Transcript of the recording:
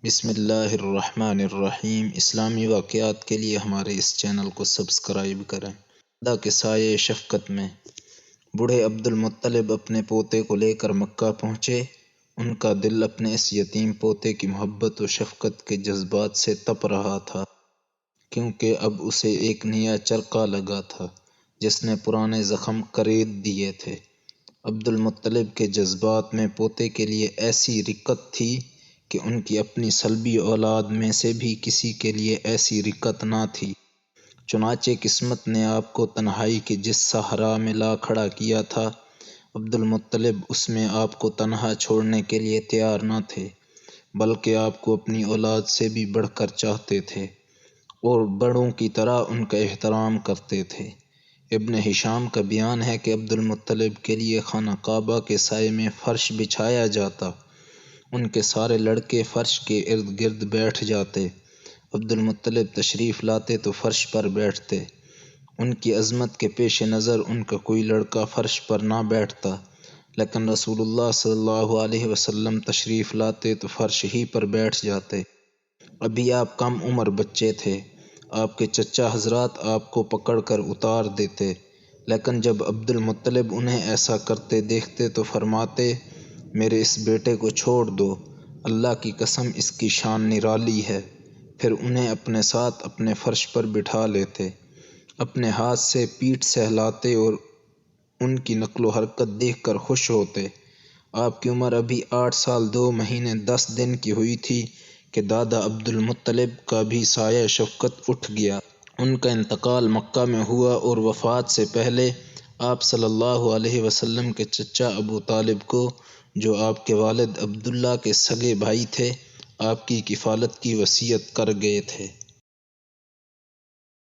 بسم اللہ الرحمن الرحیم۔ اسلامی واقعات کے لیے ہمارے اس چینل کو سبسکرائب کریں۔ خدا کے سائے شفقت میں بوڑھے عبد المطلب اپنے پوتے کو لے کر مکہ پہنچے۔ ان کا دل اپنے اس یتیم پوتے کی محبت و شفقت کے جذبات سے تپ رہا تھا، کیونکہ اب اسے ایک نیا چرخہ لگا تھا جس نے پرانے زخم کرید دیے تھے۔ عبد المطلب کے جذبات میں پوتے کے لیے ایسی رقت تھی کہ ان کی اپنی صلبی اولاد میں سے بھی کسی کے لیے ایسی رقت نہ تھی۔ چنانچہ قسمت نے آپ کو تنہائی کے جس صحرا میں لا کھڑا کیا تھا، عبد المطلب اس میں آپ کو تنہا چھوڑنے کے لیے تیار نہ تھے، بلکہ آپ کو اپنی اولاد سے بھی بڑھ کر چاہتے تھے اور بڑوں کی طرح ان کا احترام کرتے تھے۔ ابن ہشام کا بیان ہے کہ عبد المطلب کے لیے خانہ کعبہ کے سائے میں فرش بچھایا جاتا، ان کے سارے لڑکے فرش کے ارد گرد بیٹھ جاتے، عبد المطلب تشریف لاتے تو فرش پر بیٹھتے۔ ان کی عظمت کے پیش نظر ان کا کوئی لڑکا فرش پر نہ بیٹھتا، لیکن رسول اللہ صلی اللہ علیہ وسلم تشریف لاتے تو فرش ہی پر بیٹھ جاتے۔ ابھی آپ کم عمر بچے تھے، آپ کے چچا حضرات آپ کو پکڑ کر اتار دیتے، لیکن جب عبد المطلب انہیں ایسا کرتے دیکھتے تو فرماتے، میرے اس بیٹے کو چھوڑ دو، اللہ کی قسم اس کی شان نرالی ہے۔ پھر انہیں اپنے ساتھ اپنے فرش پر بٹھا لیتے، اپنے ہاتھ سے پیٹھ سہلاتے اور ان کی نقل و حرکت دیکھ کر خوش ہوتے۔ آپ کی عمر ابھی 8 سال 2 مہینے 10 دن کی ہوئی تھی کہ دادا عبد المطلب کا بھی سایہ شفقت اٹھ گیا۔ ان کا انتقال مکہ میں ہوا اور وفات سے پہلے آپ صلی اللہ علیہ وسلم کے چچا ابو طالب کو، جو آپ کے والد عبداللہ کے سگے بھائی تھے، آپ کی کفالت کی وصیت کر گئے تھے۔